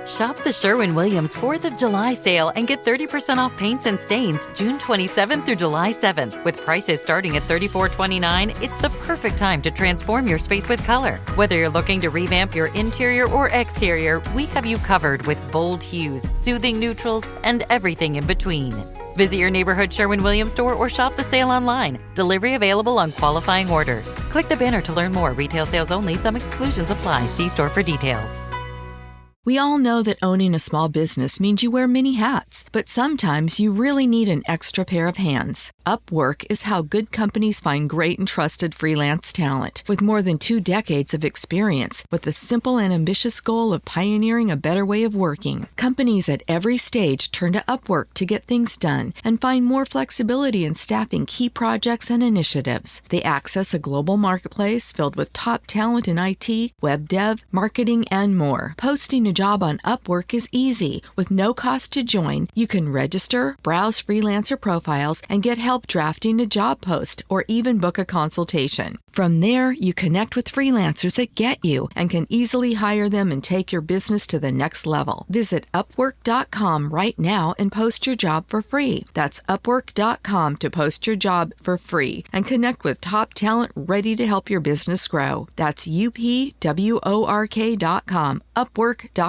Shop the Sherwin-Williams 4th of July sale and get 30% off paints and stains June 27th through July 7th. With prices starting at $34.29, it's the perfect time to transform your space with color. Whether you're looking to revamp your interior or exterior, we have you covered with bold hues, soothing neutrals, and everything in between. Visit your neighborhood Sherwin-Williams store or shop the sale online. Delivery available on qualifying orders. Click the banner to learn more. Retail sales only. Some exclusions apply. See store for details. We all know that owning a small business means you wear many hats, but sometimes you really need an extra pair of hands. Upwork is how good companies find great and trusted freelance talent. With more than 2 decades of experience, with the simple and ambitious goal of pioneering a better way of working, companies at every stage turn to Upwork to get things done and find more flexibility in staffing key projects and initiatives. They access a global marketplace filled with top talent in IT, web dev, marketing, and more. Posting a job on Upwork is easy. With no cost to join, you can register, browse freelancer profiles, and get help drafting a job post or even book a consultation. From there, you connect with freelancers that get you and can easily hire them and take your business to the next level. Visit Upwork.com right now and post your job for free. That's Upwork.com to post your job for free and connect with top talent ready to help your business grow. That's UPWORK.com. Upwork.com.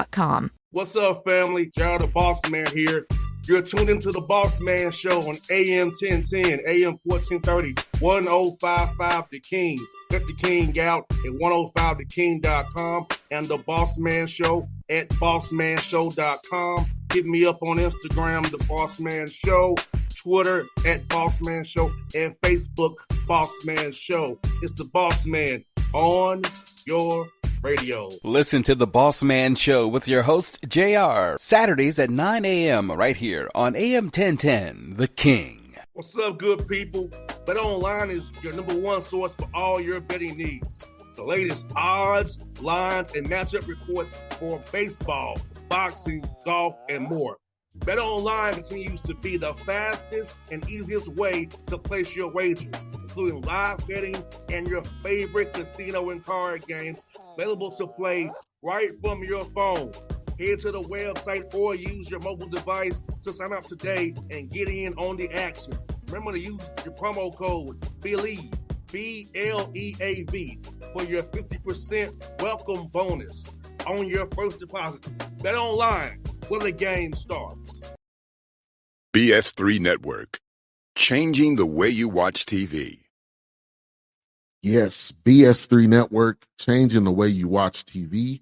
What's up, family? Gerald the Bossman here. You're tuned into the Bossman Show on AM 1010, AM 1430, 1055 The King. Let the King out at 105theking.com and the Bossman Show at bossmanshow.com. Hit me up on Instagram, The Bossman Show, Twitter at Bossman Show, and Facebook, Bossman Show. It's the Bossman on your radio. Listen to the Bossman Show with your host, JR, Saturdays at 9 a.m. right here on AM 1010, The King. What's up, good people? BetOnline is your number one source for all your betting needs. The latest odds, lines, and matchup reports for baseball, boxing, golf, and more. BetOnline continues to be the fastest and easiest way to place your wagers, including live betting and your favorite casino and card games available to play right from your phone. Head to the website or use your mobile device to sign up today and get in on the action. Remember to use your promo code BELIEVE, BLEAV, for your 50% welcome bonus on your first deposit. BetOnline, where the game starts. BS3 Network, changing the way you watch TV. Yes, BS3 Network, changing the way you watch TV,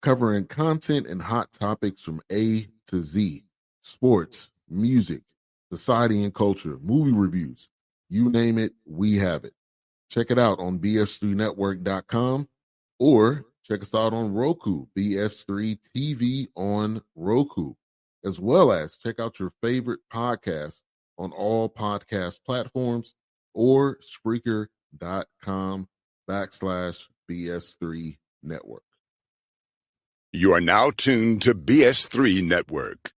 covering content and hot topics from A to Z, sports, music, society and culture, movie reviews, you name it, we have it. Check it out on bs3network.com or check us out on Roku, BS3 TV on Roku, as well as check out your favorite podcasts on all podcast platforms or Spreaker.com/BS3 Network. You are now tuned to BS3 Network.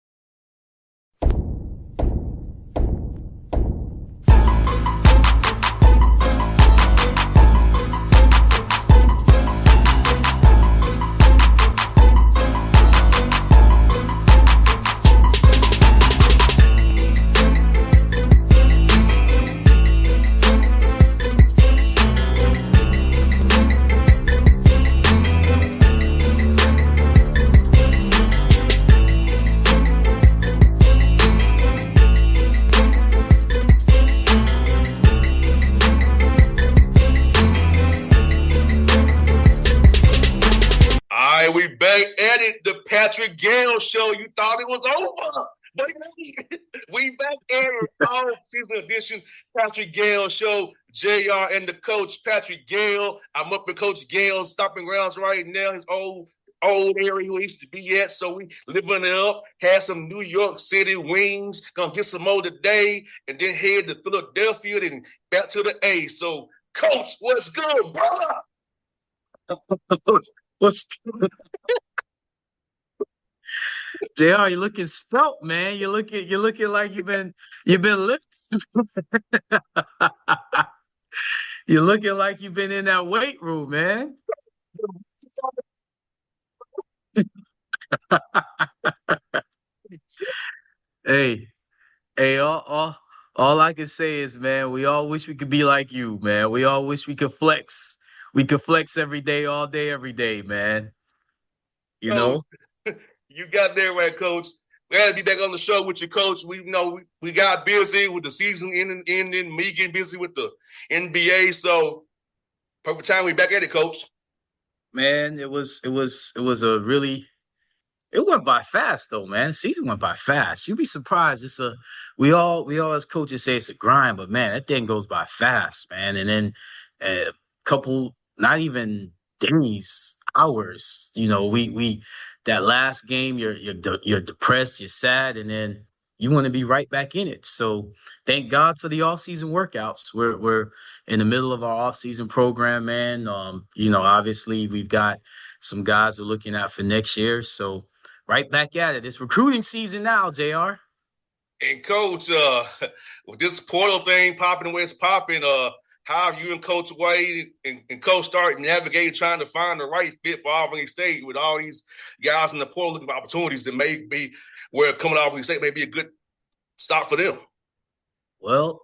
We back at it, the Patrick Gayle Show. You thought it was over, but we back at it, all season edition, Patrick Gayle Show. JR and the coach, Patrick Gayle. I'm up at Coach Gayle's stopping grounds right now, his old area he used to be at. So we living it up, had some New York City wings, gonna get some more today, and then head to Philadelphia and back to the A. So, Coach, what's good, brother? What's JR, you looking svelte, man. You're looking like you've been lifting. You're looking like you've been in that weight room, man. Hey, hey, all I can say is, man, we all wish we could be like you, man. We all wish we could flex. We could flex every day, all day, every day, man. You Coach, know? you got there right, Coach. Glad to be back on the show with you, Coach. We know we got busy with the season ending, me getting busy with the NBA. So perfect time we back at it, Coach. Man, it was a really it went by fast though, man. The season went by fast. You'd be surprised. We all as coaches say it's a grind, but man, that thing goes by fast, man. And then a couple, not even days, hours. We that last game, you're depressed, you're sad, and then you want to be right back in it. So thank God for the off season workouts. We're in the middle of our off season program, man. Obviously we've got some guys we're looking at for next year. So right back at it. It's recruiting season now, JR. And Coach, with this portal thing popping the way it's popping, how have you and Coach Wade and Coach Stark navigating trying to find the right fit for Albany State with all these guys in the portal looking for opportunities that may be where coming to Albany State may be a good stop for them? Well,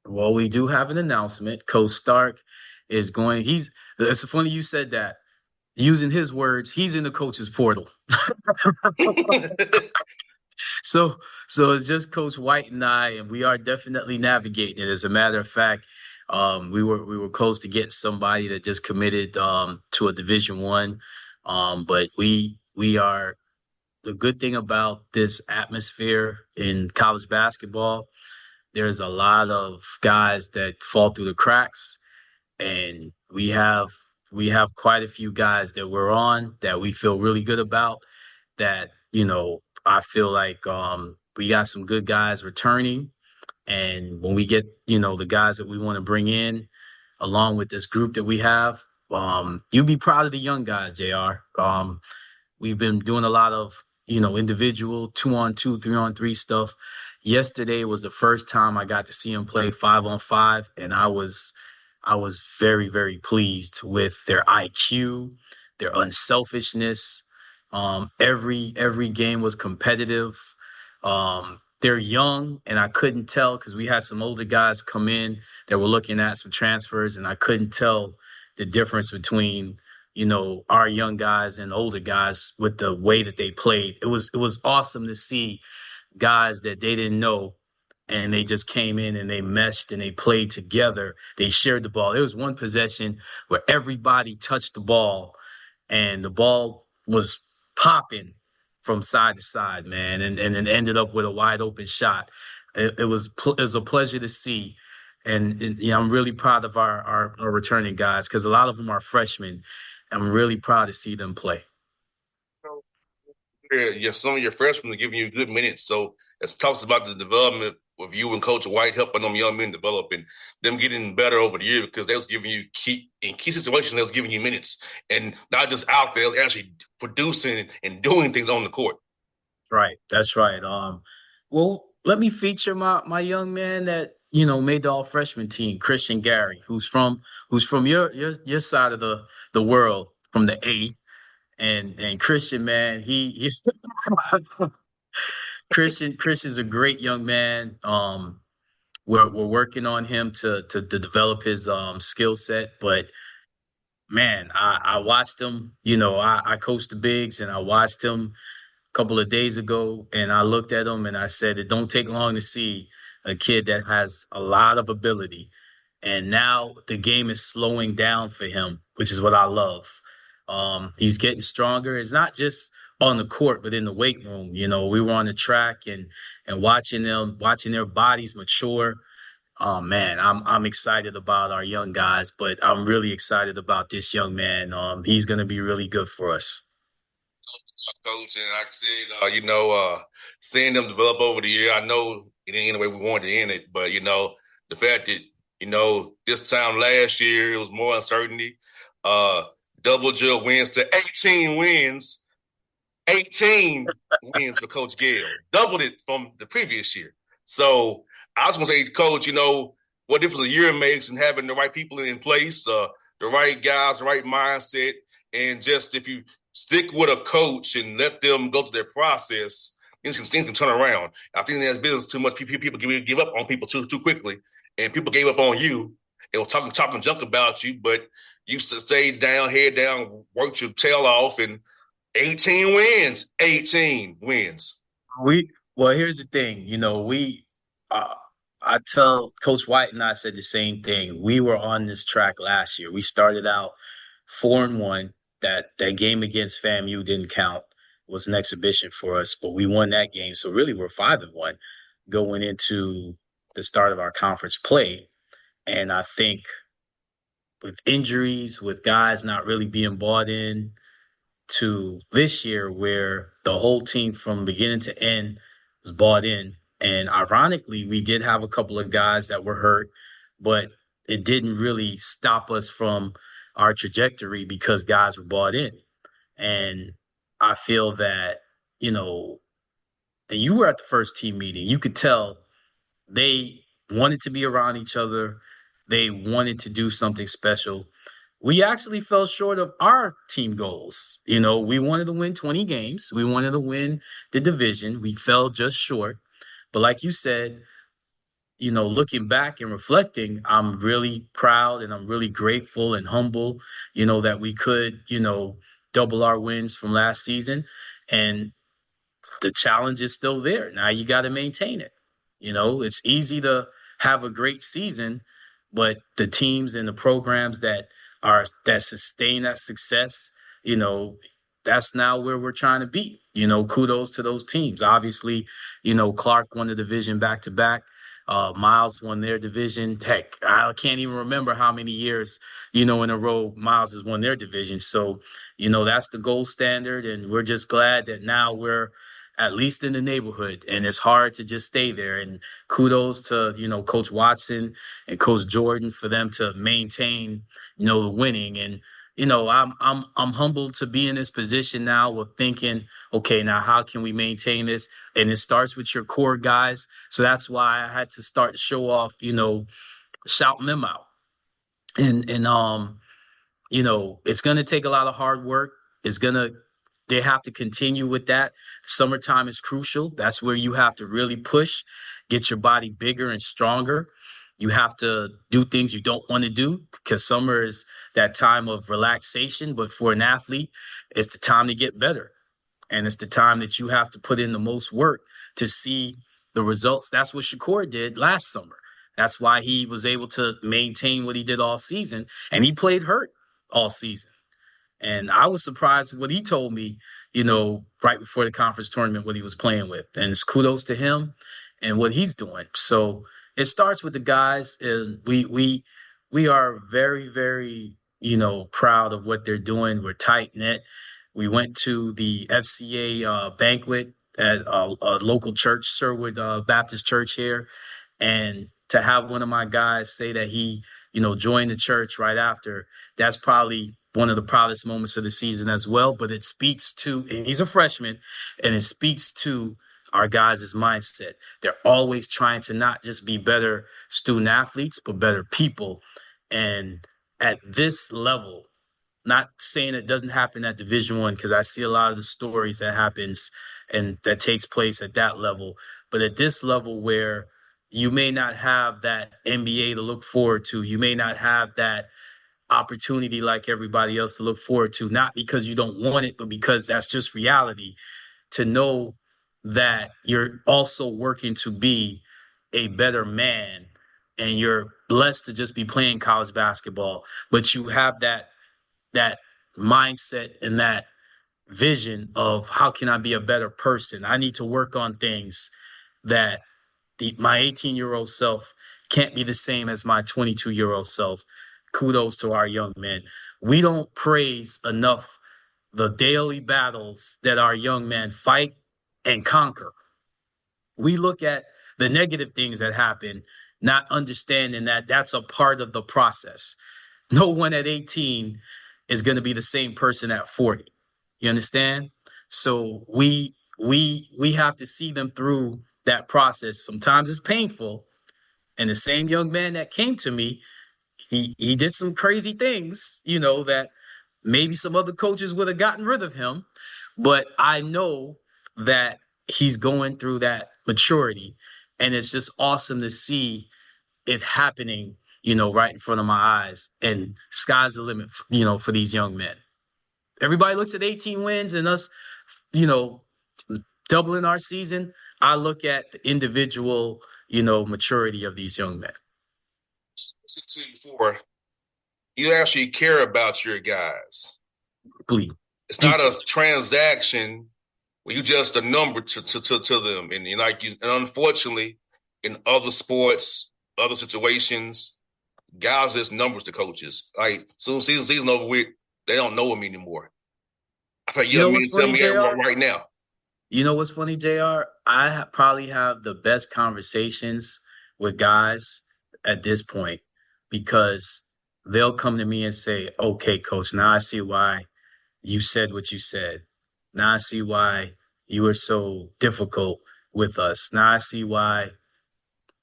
we do have an announcement. Coach Stark is going. It's funny you said that. Using his words, he's in the coach's portal. So so it's just Coach White and I, and we are definitely navigating it. As a matter of fact, we were close to getting somebody that just committed to a Division 1. But we are the good thing about this atmosphere in college basketball, there's a lot of guys that fall through the cracks, and we have quite a few guys that we're on that we feel really good about. That I feel like we got some good guys returning, and when we get the guys that we want to bring in, along with this group that we have, you'll be proud of the young guys, Jr. We've been doing a lot of, individual 2-on-2, 3-on-3 stuff. Yesterday was the first time I got to see them play 5-on-5, and I was very, very pleased with their IQ, their unselfishness. Every game was competitive. They're young, and I couldn't tell because we had some older guys come in that were looking at some transfers, and I couldn't tell the difference between our young guys and older guys with the way that they played. It was awesome to see guys that they didn't know, and they just came in and they meshed and they played together. They shared the ball. There was one possession where everybody touched the ball, and the ball was popping from side to side, man, and it ended up with a wide open shot. It was a pleasure to see. And I'm really proud of our returning guys because a lot of them are freshmen. I'm really proud to see them play. Some of your freshmen are giving you good minutes. So it talks about the development of you and Coach White helping them young men develop and them getting better over the year because they was giving you key situations. They was giving you minutes and not just out there, actually producing and doing things on the court. Right, that's right. Well, let me feature my young man that made the all freshman team, Christian Gary, who's from your side of the world, from the A. And Christian, man, he's Christian's a great young man. We're working on him to develop his skill set, but man, I watched him. I coached the bigs, and I watched him a couple of days ago, and I looked at him and I said, it don't take long to see a kid that has a lot of ability. And now the game is slowing down for him, which is what I love. He's getting stronger. It's not just on the court, but in the weight room. We were on the track and watching their bodies mature. Oh man, I'm excited about our young guys, but I'm really excited about this young man. He's going to be really good for us. Coach, and like I said, seeing them develop over the year, I know it ain't the way we wanted to end it, but the fact that this time last year it was more uncertainty. Double jug wins to 18 wins. 18 wins for Coach Gayle. Doubled it from the previous year. So I was going to say, Coach, what difference a year makes and having the right people in place, the right guys, the right mindset, and just if you stick with a coach and let them go through their process, things can turn around. I think in that business too much people give up on people too quickly, and people gave up on you. They were talking junk about you, but you stayed down, head down, worked your tail off, and 18 wins. 18 wins. Well, here's the thing. Uh, I tell Coach White and I said the same thing. We were on this track last year. We started out 4-1. That game against FAMU didn't count. It was an exhibition for us, but we won that game. So really, we're 5-1 going into the start of our conference play. And I think with injuries, with guys not really being bought in, to this year where the whole team from beginning to end was bought in. And ironically, we did have a couple of guys that were hurt, but it didn't really stop us from our trajectory because guys were bought in. And I feel that, and you were at the first team meeting, you could tell they wanted to be around each other. They wanted to do something special. We actually fell short of our team goals. We wanted to win 20 games. We wanted to win the division. We fell just short. But like you said, looking back and reflecting, I'm really proud and I'm really grateful and humble, that we could, double our wins from last season. And the challenge is still there. Now you got to maintain it. It's easy to have a great season, but the teams and the programs that sustain that success, that's now where we're trying to be. Kudos to those teams. Obviously, Clark won the division back to back. Miles won their division. Heck, I can't even remember how many years, in a row Miles has won their division. So, that's the gold standard. And we're just glad that now we're at least in the neighborhood, and it's hard to just stay there. And kudos to, Coach Watson and Coach Jordan for them to maintain, the winning. And, I'm humbled to be in this position now with thinking, okay, now how can we maintain this? And it starts with your core guys. So that's why I had to start to show off, shouting them out. And it's going to take a lot of hard work. They have to continue with that. Summertime is crucial. That's where you have to really push, get your body bigger and stronger. You have to do things you don't want to do because summer is that time of relaxation. But for an athlete, it's the time to get better. And it's the time that you have to put in the most work to see the results. That's what Shakur did last summer. That's why he was able to maintain what he did all season. And he played hurt all season. And I was surprised what he told me, right before the conference tournament, what he was playing with. And it's kudos to him and what he's doing. So it starts with the guys. And we are very, very, proud of what they're doing. We're tight-knit. We went to the FCA banquet at a local church, Sherwood Baptist Church here. And to have one of my guys say that he, joined the church right after, that's probably one of the proudest moments of the season as well. But it speaks to, and he's a freshman, and it speaks to our guys' mindset. They're always trying to not just be better student athletes, but better people. And at this level, not saying it doesn't happen at Division I, because I see a lot of the stories that happens and that takes place at that level. But at this level where you may not have that NBA to look forward to, you may not have that opportunity like everybody else to look forward to, not because you don't want it, but because that's just reality, to know that you're also working to be a better man and you're blessed to just be playing college basketball, but you have that mindset and that vision of how can I be a better person? I need to work on things that my 18-year-old self can't be the same as my 22-year-old self. Kudos to our young men. We don't praise enough the daily battles that our young men fight and conquer. We look at the negative things that happen, not understanding that that's a part of the process. No one at 18 is going to be the same person at 40. You understand? So we have to see them through that process. Sometimes it's painful. And the same young man that came to me, he did some crazy things, that maybe some other coaches would have gotten rid of him. But I know that he's going through that maturity. And it's just awesome to see it happening, right in front of my eyes. And sky's the limit, for these young men. Everybody looks at 18 wins and us, you know, doubling our season. I look at the individual, maturity of these young men. Before, you actually care about your guys. Please. It's not a transaction where you just a number to them. And and unfortunately, in other sports, other situations, guys just numbers to coaches. Like soon season over with, they don't know them anymore. I thought you mean tell me right now. You know what's funny, JR? I probably have the best conversations with guys at this point because they'll come to me and say, okay, coach, now I see why you said what you said. Now I see why you were so difficult with us. Now I see why.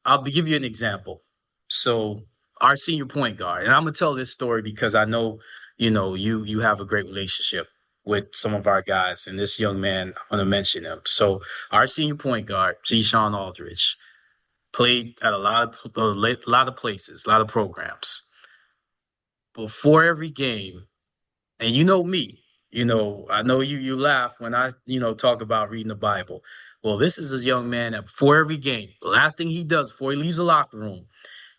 I'll give you an example. So our senior point guard, and I'm going to tell this story because I know, you have a great relationship with some of our guys, and this young man, I'm going to mention him. So our senior point guard, G. Sean Aldridge, played at a lot of places, a lot of programs. Before every game, and you know me, I know you laugh when I, talk about reading the Bible. Well, this is a young man that before every game, the last thing he does before he leaves the locker room,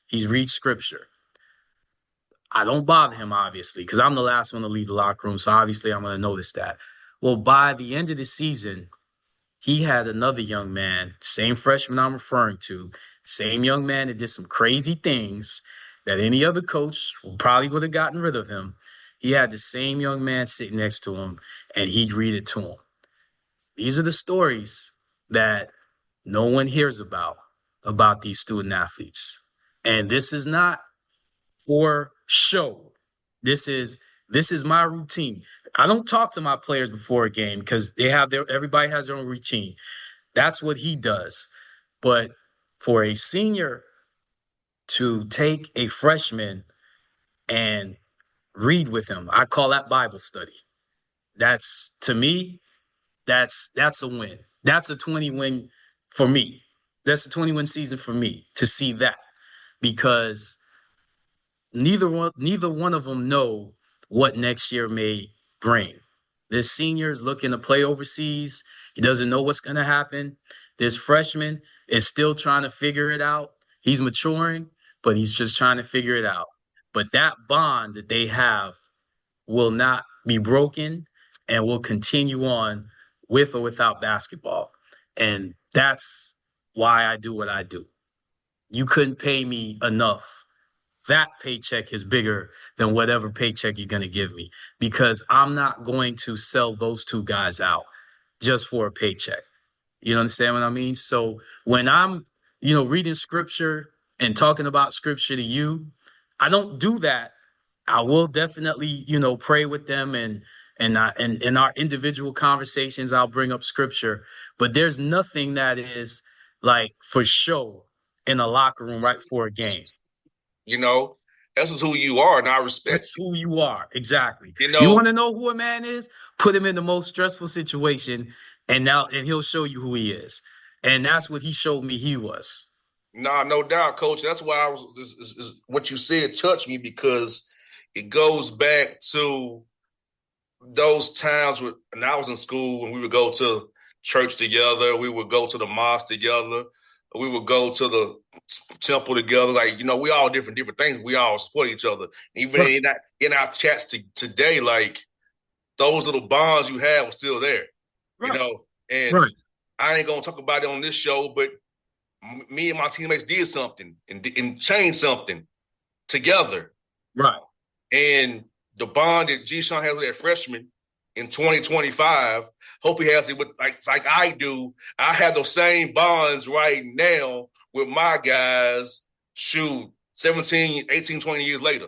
he's read scripture. I don't bother him, obviously, because I'm the last one to leave the locker room. So obviously I'm going to notice that. Well, by the end of the season, he had another young man, same freshman I'm referring to, same young man that did some crazy things that any other coach probably would have gotten rid of him. He had the same young man sitting next to him, and he'd read it to him. These are the stories that no one hears about these student athletes. And this is not for show. This is my routine. I don't talk to my players before a game because everybody has their own routine. That's what he does. But for a senior to take a freshman and read with him, I call that Bible study. That's, to me, that's a win. That's a 20-win for me. That's a 20-win season for me to see that, because neither one of them know what next year may bring. This senior is looking to play overseas. He doesn't know what's going to happen. This freshman is still trying to figure it out. He's maturing, but he's just trying to figure it out. But that bond that they have will not be broken and will continue on with or without basketball. And that's why I do what I do. You couldn't pay me enough. That paycheck is bigger than whatever paycheck you're going to give me, because I'm not going to sell those two guys out just for a paycheck. You understand what I mean? So when I'm, reading scripture and talking about scripture to you, I don't do that. I will definitely, pray with them, and in our individual conversations, I'll bring up scripture. But there's nothing that is like for show in a locker room right before a game. This is who you are, and I respect That's who you are. Exactly. You want to know who a man is? Put him in the most stressful situation, and he'll show you who he is. And that's what he showed me he was. Nah, no doubt, Coach. That's why what you said touched me, because it goes back to those times when I was in school, when we would go to church together, we would go to the mosque together, we would go to the temple together. Like, we all different things. We all support each other. Even in our chats today, like, those little bonds you have are still there, And I ain't going to talk about it on this show, but me and my teammates did something and changed something together. Right. And the bond that G. Sean has with that freshman in 2025, hope he has it with like I do. I have those same bonds right now with my guys, 17, 18, 20 years later,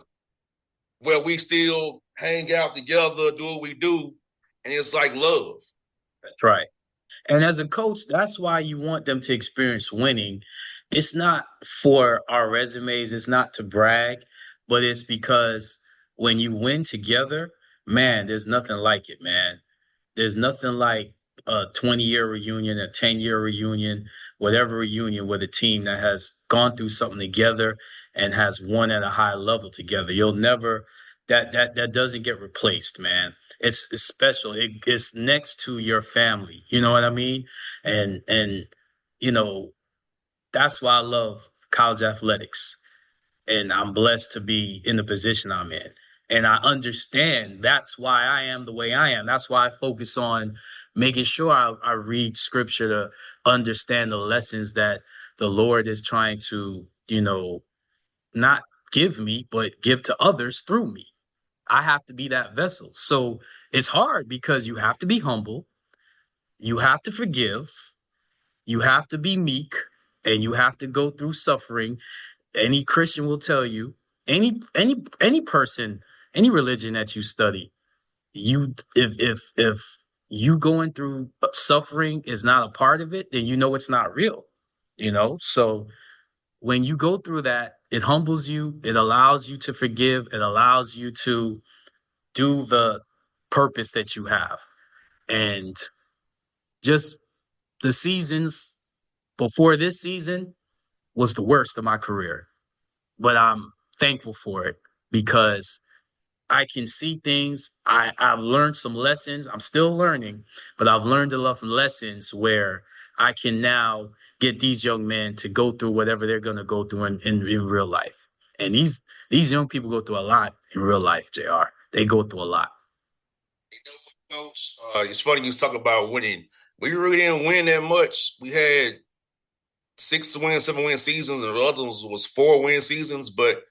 where we still hang out together, do what we do, and it's like love. That's right. And as a coach, that's why you want them to experience winning. It's not for our resumes. It's not to brag, but it's because when you win together, man, there's nothing like it, man. There's nothing like a 20-year reunion, a 10-year reunion, whatever reunion with a team that has gone through something together and has won at a high level together. You'll never that doesn't get replaced, man. It's special. It's next to your family. You know what I mean? And you know, that's why I love college athletics. And I'm blessed to be in the position I'm in. And I understand that's why I am the way I am. That's why I focus on making sure I read scripture to understand the lessons that the Lord is trying to, not give me, but give to others through me. I have to be that vessel. So it's hard because you have to be humble, you have to forgive, you have to be meek, and you have to go through suffering. Any Christian will tell you, any person, any religion that you study, if you going through suffering is not a part of it, then you know it's not real. So when you go through that, it humbles you, it allows you to forgive, it allows you to do the purpose that you have. And just the seasons before this season was the worst of my career, but I'm thankful for it because I can see things. I've learned some lessons. I'm still learning, but I've learned enough lessons where I can now get these young men to go through whatever they're going to go through in real life. And these young people go through a lot in real life, JR. They go through a lot. Coach, it's funny you talk about winning. We really didn't win that much. We had 6-win, 7-win seasons, and the others was 4-win seasons, but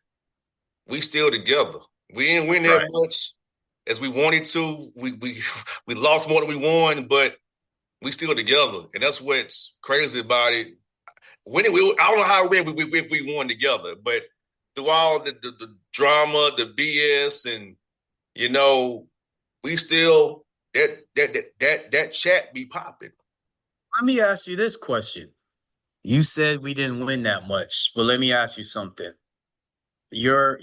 we still together. We didn't win that much as we wanted to. We lost more than we won, but we still together, and that's what's crazy about it. Winning, I don't know how we won together, but through all the drama, the BS, and we still that chat be popping. Let me ask you this question. You said we didn't win that much, but let me ask you something. Your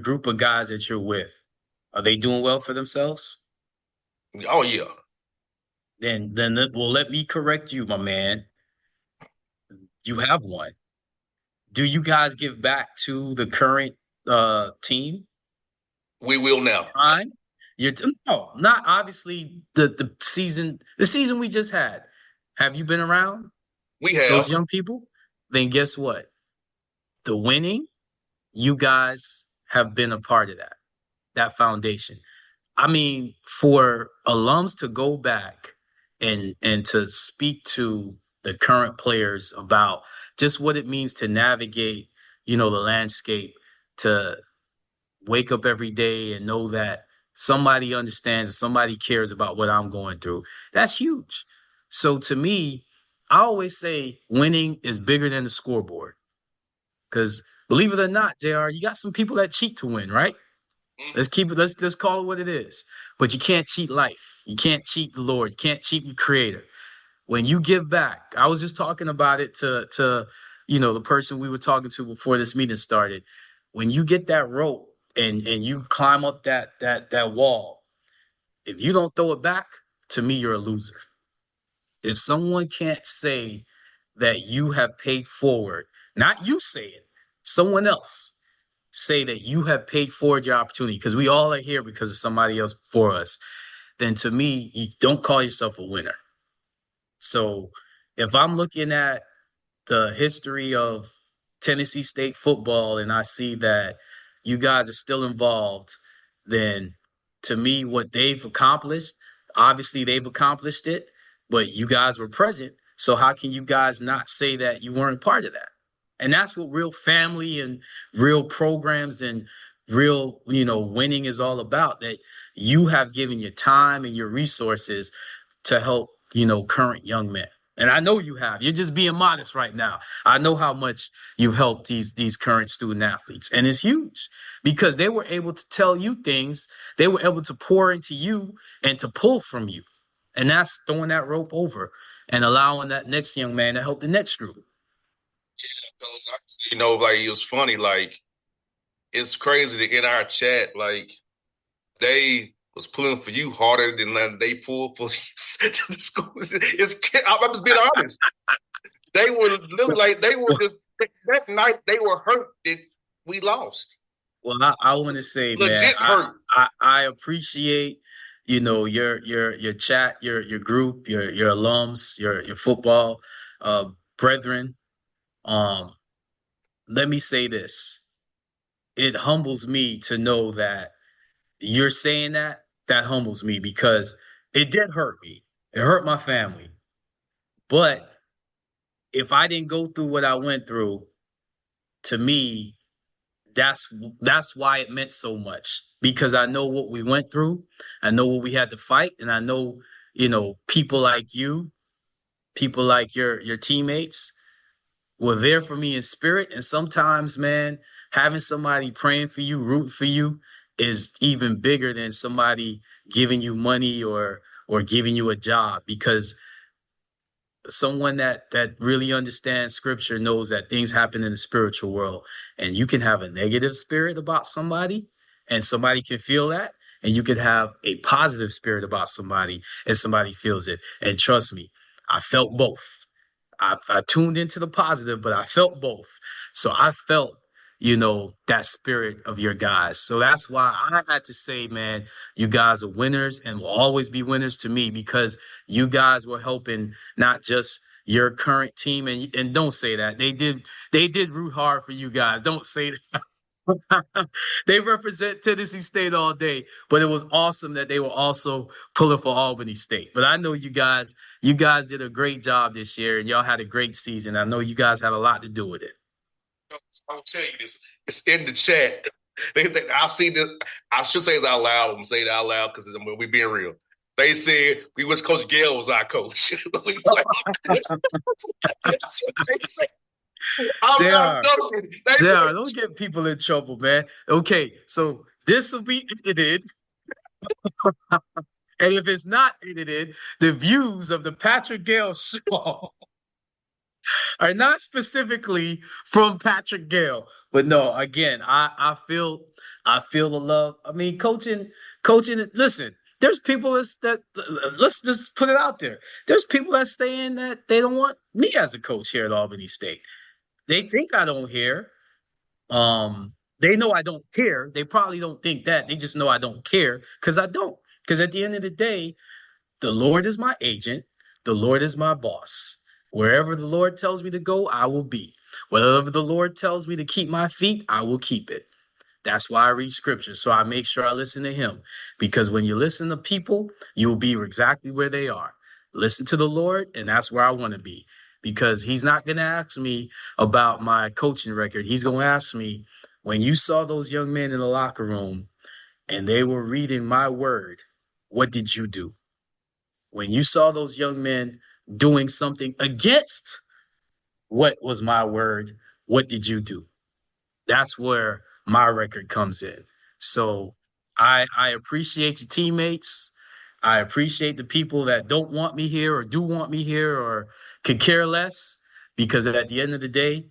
group of guys that you're with, are they doing well for themselves? Oh yeah. Then let me correct you, my man. You have one. Do you guys give back to the current team? We will now. No, not obviously the season we just had. Have you been around? We have. Those young people? Then guess what? The winning, you guys have been a part of that foundation. I mean, for alums to go back and to speak to the current players about just what it means to navigate, the landscape, to wake up every day and know that somebody understands and somebody cares about what I'm going through. That's huge. So to me, I always say winning is bigger than the scoreboard. Because believe it or not, JR, you got some people that cheat to win, right? Let's call it what it is. But you can't cheat life. You can't cheat the Lord. You can't cheat your creator. When you give back, I was just talking about it to the person we were talking to before this meeting started. When you get that rope and you climb up that wall, if you don't throw it back, to me, you're a loser. If someone can't say that you have paid forward, not you say it, someone else say that you have paid forward your opportunity, because we all are here because of somebody else before us, then to me, you don't call yourself a winner. So if I'm looking at the history of Tennessee State football and I see that you guys are still involved, then to me, what they've accomplished, obviously they've accomplished it, but you guys were present. So how can you guys not say that you weren't part of that? And that's what real family and real programs and real, winning is all about, that you have given your time and your resources to help, current young men. And I know you have. You're just being modest right now. I know how much you've helped these current student athletes. And it's huge because they were able to tell you things. They were able to pour into you and to pull from you. And that's throwing that rope over and allowing that next young man to help the next group. Yeah, like it was funny. Like, it's crazy that in our chat, like they was pulling for you harder than they pulled for the school. I'm just being honest. They were literally like they were just that night. They were hurt that we lost. Well, I want to say, Legit man, hurt. I appreciate, your chat, your group, your alums, your football brethren. Let me say this. It humbles me to know that you're saying that. That humbles me because it did hurt me. It hurt my family. But if I didn't go through what I went through, to me, that's why it meant so much, because I know what we went through. I know what we had to fight, and I know, people like you, people like your teammates were there for me in spirit. And sometimes, man, having somebody praying for you, rooting for you is even bigger than somebody giving you money or giving you a job, because someone that really understands scripture knows that things happen in the spiritual world, and you can have a negative spirit about somebody and somebody can feel that, and you can have a positive spirit about somebody and somebody feels it. And trust me, I felt both. I tuned into the positive, but I felt both. So I felt, that spirit of your guys. So that's why I had to say, man, you guys are winners and will always be winners to me, because you guys were helping not just your current team. And don't say that. They did root hard for you guys. Don't say that. They represent Tennessee State all day, but it was awesome that they were also pulling for Albany State. But I know you guys did a great job this year, and y'all had a great season. I know you guys had a lot to do with it. I'll tell you this. It's in the chat. I've seen this. I should say it out loud. I'm going to say it out loud because we're being real. They said we wish Coach Gayle was our coach. That's what they said. JR, don't get people in trouble, man. Okay, so this will be edited. And if it's not edited, the views of the Patrick Gayle show are not specifically from Patrick Gayle. But no, again, I feel the love. I mean, coaching, listen, there's people that let's just put it out there. There's people that's saying that they don't want me as a coach here at Albany State. They think I don't care. They know I don't care. They probably don't think that. They just know I don't care, because I don't. Because at the end of the day, the Lord is my agent. The Lord is my boss. Wherever the Lord tells me to go, I will be. Wherever the Lord tells me to keep my feet, I will keep it. That's why I read scripture. So I make sure I listen to him. Because when you listen to people, you'll be exactly where they are. Listen to the Lord, and that's where I want to be. Because he's not going to ask me about my coaching record. He's going to ask me, when you saw those young men in the locker room and they were reading my word, what did you do? When you saw those young men doing something against what was my word, what did you do? That's where my record comes in. So I appreciate your teammates. I appreciate the people that don't want me here or do want me here or could care less, because at the end of the day,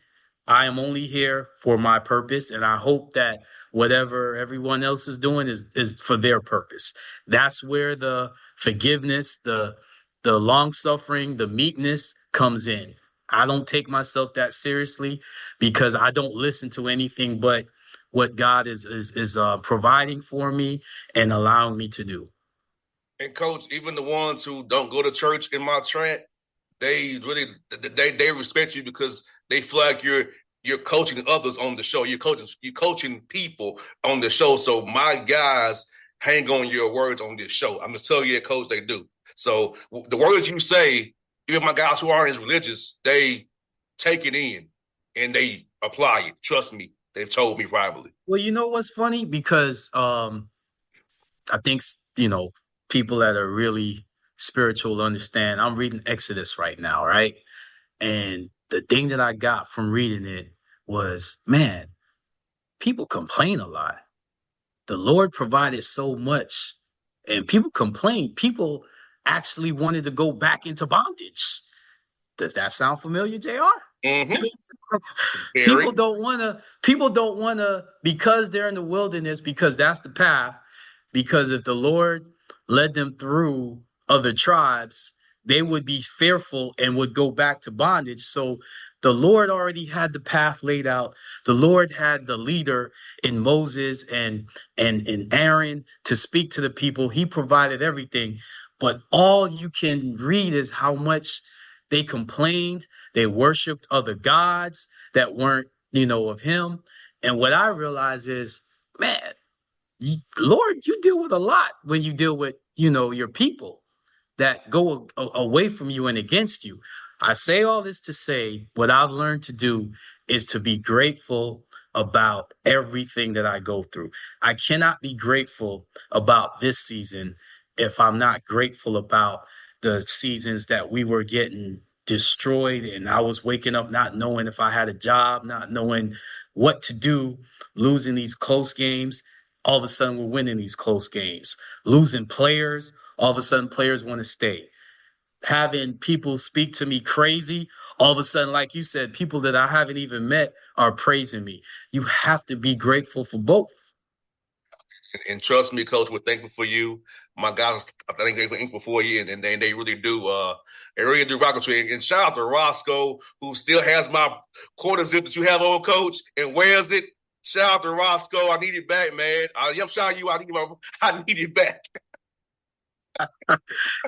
I am only here for my purpose, and I hope that whatever everyone else is doing is for their purpose. That's where the forgiveness, the long suffering, the meekness comes in. I don't take myself that seriously, because I don't listen to anything but what God is providing for me and allowing me to do. And Coach, even the ones who don't go to church in my track, they really they respect you because they feel like you're coaching others on the show. You're coaching people on the show. So my guys hang on your words on this show. I'm just telling you that, Coach, they do. So the words you say, even my guys who aren't as religious, they take it in and they apply it. Trust me, they've told me privately. Well, you know what's funny? Because I think, people that are really spiritual understand. I'm reading Exodus right now, right? And the thing that I got from reading it was, man, people complain a lot. The Lord provided so much, and people complain. People actually wanted to go back into bondage. Does that sound familiar, JR? Mm-hmm. People don't want to, because they're in the wilderness, because that's the path. because if the Lord led them through other tribes, they would be fearful and would go back to bondage. So the Lord already had the path laid out. The Lord had the leader in Moses and Aaron to speak to the people. He provided everything. But all you can read is how much they complained. They worshiped other gods that weren't, of him. And what I realize is, man, Lord, you deal with a lot when you deal with, your people that go away from you and against you. I say all this to say what I've learned to do is to be grateful about everything that I go through. I cannot be grateful about this season if I'm not grateful about the seasons that we were getting destroyed and I was waking up not knowing if I had a job, not knowing what to do, losing these close games. All of a sudden, we're winning these close games, losing players. All of a sudden, players want to stay. Having people speak to me crazy. All of a sudden, like you said, people that I haven't even met are praising me. You have to be grateful for both. And trust me, Coach, we're thankful for you. My guys, I think they're thankful for you, and they really do. They really do rock with you. And shout out to Roscoe, who still has my quarter zip that you have on, Coach, and wears it. Shout out to Roscoe. I need it back, man. I'm shouting you. I need it back.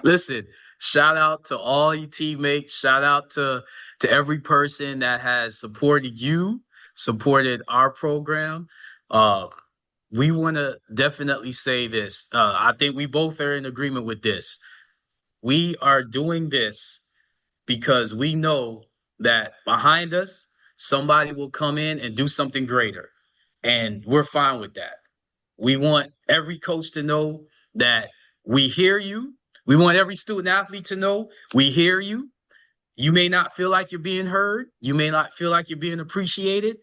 Listen, shout out to all your teammates. Shout out to every person that has supported you, supported our program. We want to definitely say this. I think we both are in agreement with this. We are doing this because we know that behind us, somebody will come in and do something greater. And we're fine with that. We want every coach to know that we hear you. We want every student athlete to know we hear you. You may not feel like you're being heard. You may not feel like you're being appreciated.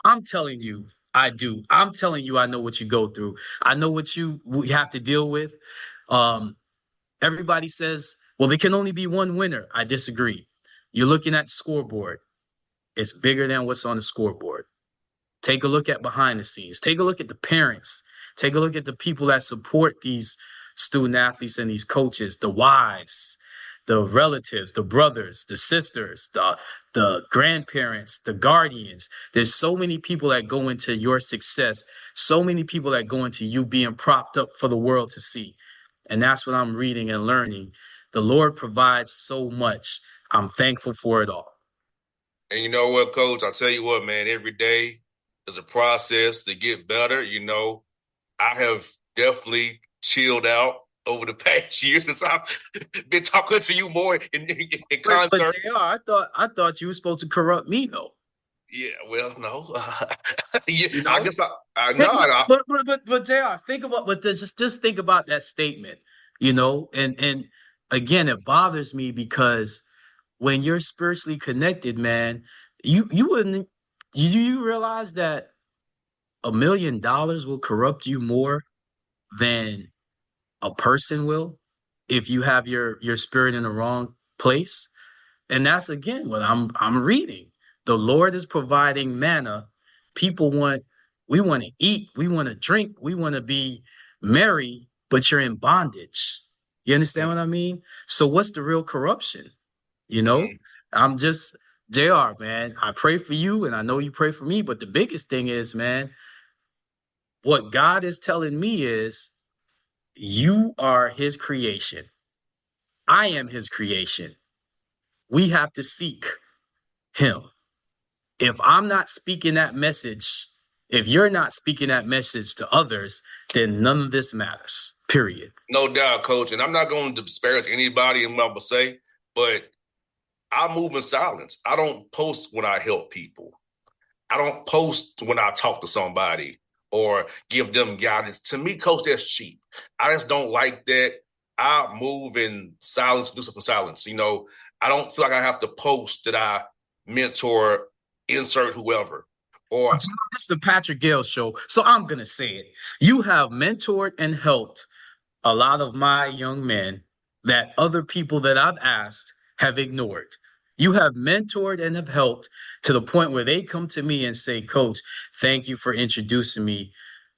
I'm telling you, I do. I'm telling you, I know what you go through. I know what you have to deal with. Everybody says, well, there can only be one winner. I disagree. You're looking at the scoreboard. It's bigger than what's on the scoreboard. Take a look at behind the scenes. Take a look at the parents. Take a look at the people that support these student athletes and these coaches, the wives, the relatives, the brothers, the sisters, the grandparents, the guardians. There's so many people that go into your success, so many people that go into you being propped up for the world to see. And that's what I'm reading and learning. The Lord provides so much. I'm thankful for it all. And you know what, Coach? I'll tell you what, man, every day is a process to get better. I have definitely chilled out over the past year since I've been talking to you more in concert. But JR, I thought you were supposed to corrupt me, though. Yeah, well, no. Yeah, I guess I know. But JR, just think about that statement, and again, it bothers me because when you're spiritually connected, man, you realize that $1 million will corrupt you more than a person will if you have your spirit in the wrong place. And that's again what I'm reading. The Lord is providing manna. We want to eat, we want to drink, we want to be merry, but you're in bondage. You understand what I mean? So what's the real corruption? I'm just JR, man. I pray for you and I know you pray for me, but the biggest thing is, man, what God is telling me is you are his creation. I am his creation. We have to seek him. If I'm not speaking that message, if you're not speaking that message to others, then none of this matters, period. No doubt, Coach. And I'm not going to disparage anybody in what I'm going to say, but I move in silence. I don't post when I help people. I don't post when I talk to somebody or give them guidance. To me, Coach, that's cheap. I just don't like that. I move in silence, do something in silence. I don't feel like I have to post that I mentor, insert whoever. Or it's the Patrick Gayle show. So I'm going to say it. You have mentored and helped a lot of my young men that other people that I've asked have ignored. You have mentored and have helped to the point where they come to me and say, Coach, thank you for introducing me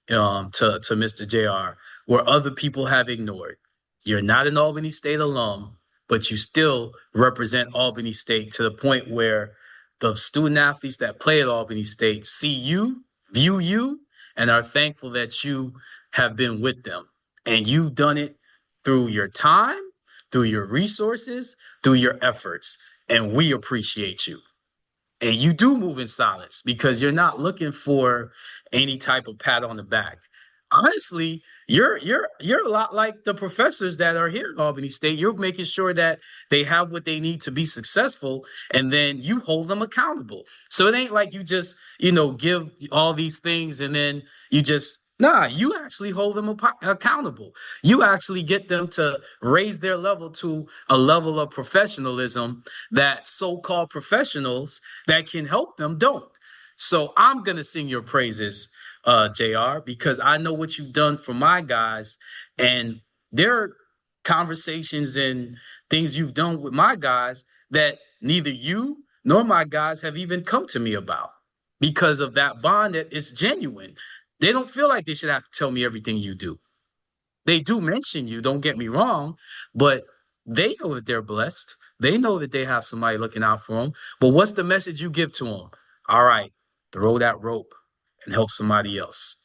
to Mr. JR. where other people have ignored. You're not an Albany State alum, but you still represent Albany State to the point where the student athletes that play at Albany State see you, view you, and are thankful that you have been with them. And you've done it through your time, through your resources, through your efforts. And we appreciate you. And you do move in silence because you're not looking for any type of pat on the back. Honestly, you're a lot like the professors that are here at Albany State. You're making sure that they have what they need to be successful, and then you hold them accountable. So it ain't like you just, give all these things and then you just you actually hold them accountable. You actually get them to raise their level to a level of professionalism that so-called professionals that can help them don't. So I'm going to sing your praises, JR, because I know what you've done for my guys. And there are conversations and things you've done with my guys that neither you nor my guys have even come to me about because of that bond that is genuine. They don't feel like they should have to tell me everything you do. They do mention you, don't get me wrong, but they know that they're blessed. They know that they have somebody looking out for them. But what's the message you give to them? All right, throw that rope and help somebody else.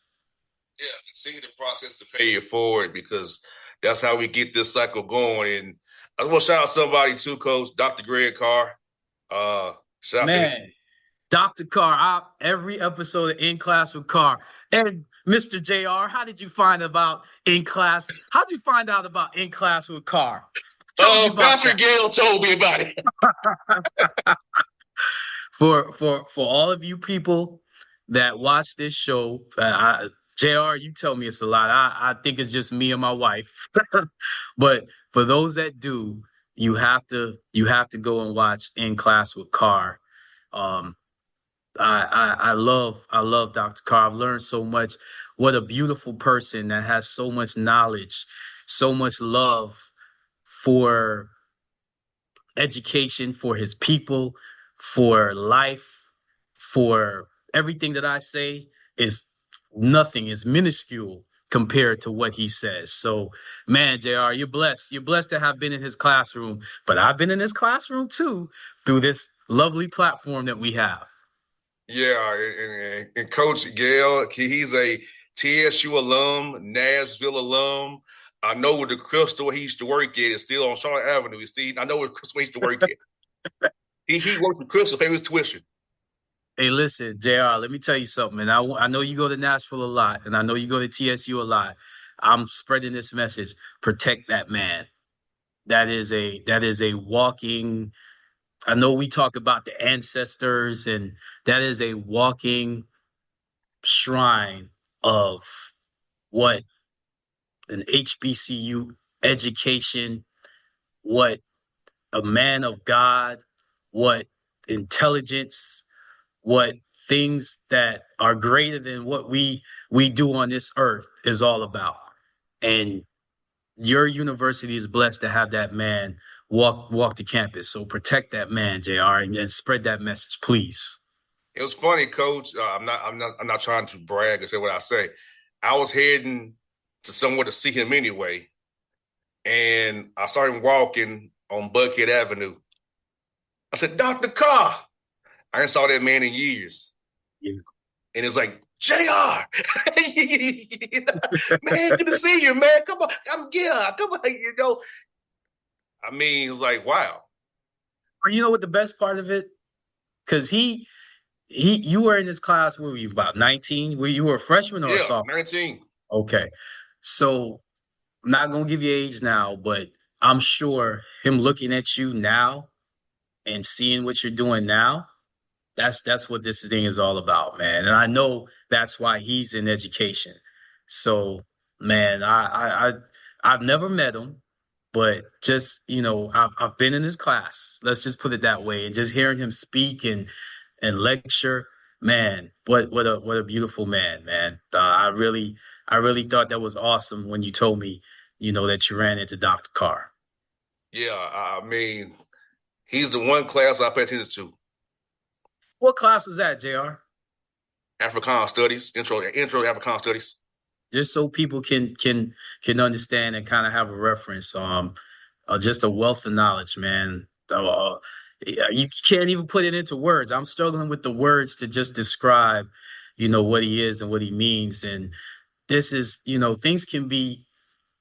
Yeah, continue the process to pay it forward because that's how we get this cycle going. And I want to shout out somebody too, Coach, Dr. Greg Carr. Shout out to him. Dr. Carr, every episode of In Class with Carr. And Mr. JR, how did you find about In Class? How did you find out about In Class with Carr? Dr. Gayle told me about it. For all of you people that watch this show, JR, you tell me it's a lot. I think it's just me and my wife. But for those that do, you have to go and watch In Class with Carr. I love Dr. Carr. I've learned so much. What a beautiful person that has so much knowledge, so much love for education, for his people, for life, for everything that I say is nothing, is minuscule compared to what he says. So, man, JR, you're blessed. You're blessed to have been in his classroom, but I've been in his classroom too through this lovely platform that we have. Yeah, and Coach Gayle, he's a TSU alum, Nashville alum. I know where the Crystal he used to work at is still on Charlotte Avenue. I know where Crystal used to work at. he worked with Crystal, pay his tuition. Hey, listen, JR, let me tell you something. And I know you go to Nashville a lot, and I know you go to TSU a lot. I'm spreading this message. Protect that man. That is a walking. I know we talk about the ancestors, and that is a walking shrine of what an HBCU education, what a man of God, what intelligence, what things that are greater than what we do on this earth is all about. And your university is blessed to have that man walk the campus. So protect that man, JR, and spread that message, please. It was funny, Coach. I'm not trying to brag or say what I say. I was heading to somewhere to see him anyway, and I saw him walking on Buckhead Avenue. I said, Dr. Carr. I ain't saw that man in years. Yeah. And it's like, JR, man, good to see you, man. Come on, come on, I mean, it was like, wow. You know what the best part of it? Because you were in this class, what were you, about 19? You were a freshman or a sophomore? 19. Okay. So I'm not going to give you age now, but I'm sure him looking at you now and seeing what you're doing now, that's what this thing is all about, man. And I know that's why he's in education. So, man, I've never met him, but just, I've been in his class. Let's just put it that way. And just hearing him speak and lecture, man, what a beautiful man, man. I really thought that was awesome when you told me, that you ran into Dr. Carr. Yeah, I mean, he's the one class I pay attention to. What class was that, JR? Africana Studies, intro Africana Studies. just so people can understand and kind of have a reference. Just a wealth of knowledge, man. You can't even put it into words. I'm struggling with the words to just describe, what he is and what he means. And this is, things can be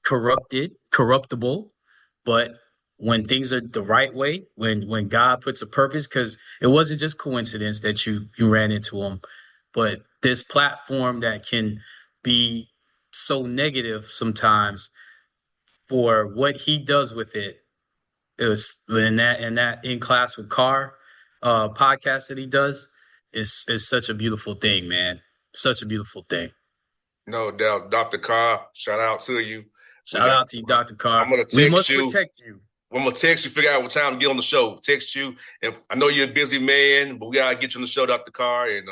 corruptible, but when things are the right way, when God puts a purpose, because it wasn't just coincidence that you ran into him, but this platform that can be so negative sometimes, for what he does with it. It was in that in class with Carr podcast that he does is such a beautiful thing, man. Such a beautiful thing. No doubt, Dr. Carr. Shout out to you. Shout out to you, Dr. Carr. I'm gonna text we must you. Protect you. I'm gonna text you, figure out what time to get on the show. Text you, and I know you're a busy man, but we gotta get you on the show, Dr. Carr, and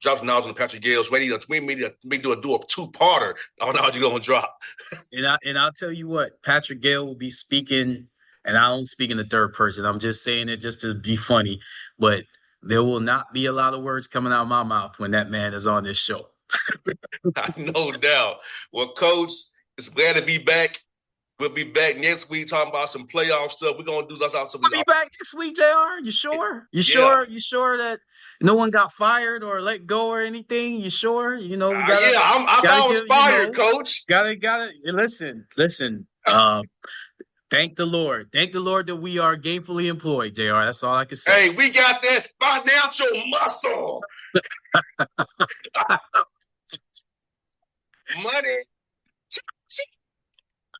drop some knowledge on Patrick Gayle's. We do a two-parter on how you gonna drop. And I'll tell you what, Patrick Gayle will be speaking, and I don't speak in the third person. I'm just saying it just to be funny, but there will not be a lot of words coming out of my mouth when that man is on this show. No doubt. Well, Coach, it's glad to be back. We'll be back next week talking about some playoff stuff. We're gonna do something. We'll be back next week, JR. You sure? You sure? You sure that no one got fired or let go or anything? You sure? We gotta. I thought I was fired, Coach. Gotta. Listen. Thank the Lord. Thank the Lord that we are gainfully employed, JR. That's all I can say. Hey, we got that financial muscle. Money.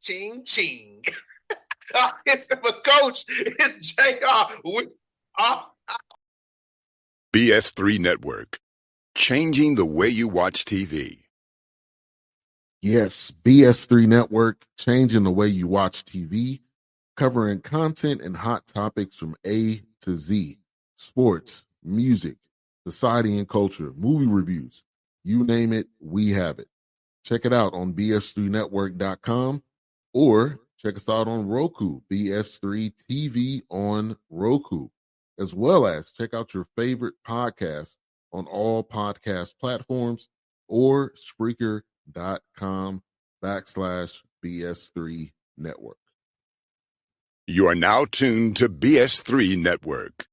Ching, ching. It's a coach. It's JR. BS3 Network. Changing the way you watch TV. Yes, BS3 Network, changing the way you watch TV, covering content and hot topics from A to Z. Sports, music, society and culture, movie reviews. You name it, we have it. Check it out on bs3network.com. Or check us out on Roku, BS3 TV on Roku, as well as check out your favorite podcast on all podcast platforms or Spreaker.com/BS3 Network. You are now tuned to BS3 Network.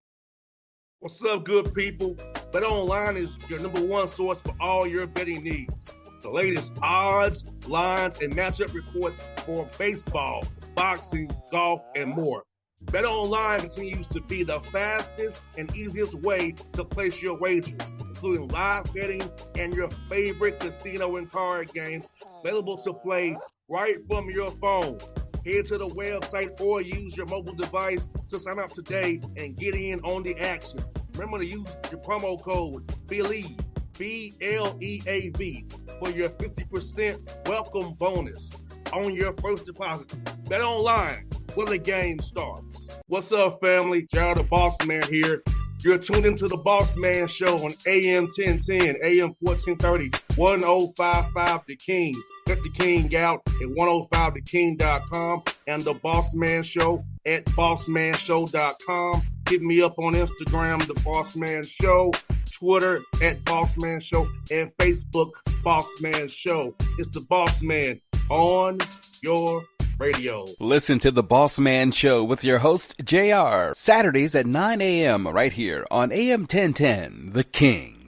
What's up, good people? Bet Online is your number one source for all your betting needs. The latest odds, lines, and matchup reports for baseball, boxing, golf, and more. Bet Online continues to be the fastest and easiest way to place your wagers, including live betting and your favorite casino and card games available to play right from your phone. Head to the website or use your mobile device to sign up today and get in on the action. Remember to use your promo code BELIEVE, BLEAV, for your 50% welcome bonus on your first deposit. Bet Online, where the game starts. What's up, family? Jared the Bossman here. You're tuned into the Bossman Show on AM 1010, AM 1430, 1055 The King. Check The King out at 105theking.com and the Bossman Show at bossmanshow.com. Hit me up on Instagram, The Bossman Show, Twitter at Bossman Show, and Facebook, Bossman Show. It's the Bossman on your radio. Listen to The Bossman Show with your host, JR, Saturdays at 9 a.m. right here on AM 1010, The King.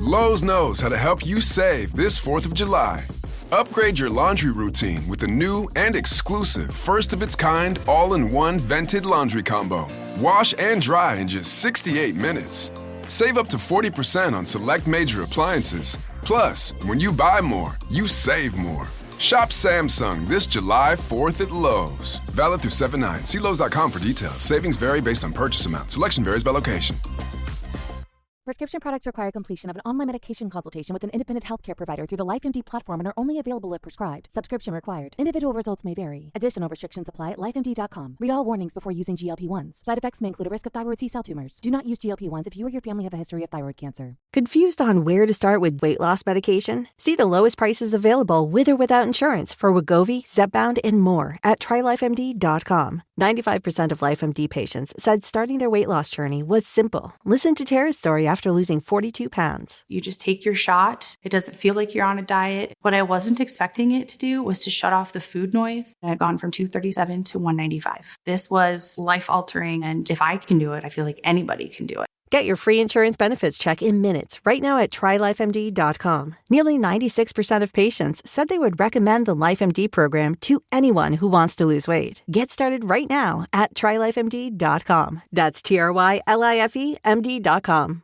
Lowe's knows how to help you save this 4th of July. Upgrade your laundry routine with the new and exclusive first-of-its-kind all-in-one vented laundry combo. Wash and dry in just 68 minutes. Save up to 40% on select major appliances. Plus, when you buy more, you save more. Shop Samsung this July 4th at Lowe's. Valid through 7/9. See Lowe's.com for details. Savings vary based on purchase amount. Selection varies by location. Prescription products require completion of an online medication consultation with an independent healthcare provider through the LifeMD platform and are only available if prescribed. Subscription required. Individual results may vary. Additional restrictions apply at lifemd.com. Read all warnings before using GLP-1s. Side effects may include a risk of thyroid C-cell tumors. Do not use GLP-1s if you or your family have a history of thyroid cancer. Confused on where to start with weight loss medication? See the lowest prices available with or without insurance for Wegovy, Zepbound, and more at TryLifeMD.com. 95% of LifeMD patients said starting their weight loss journey was simple. Listen to Tara's story after losing 42 pounds. You just take your shot. It doesn't feel like you're on a diet. What I wasn't expecting it to do was to shut off the food noise. I had gone from 237 to 195. This was life-altering, and if I can do it, I feel like anybody can do it. Get your free insurance benefits check in minutes right now at TryLifeMD.com. Nearly 96% of patients said they would recommend the LifeMD program to anyone who wants to lose weight. Get started right now at TryLifeMD.com. That's TryLifeMD.com.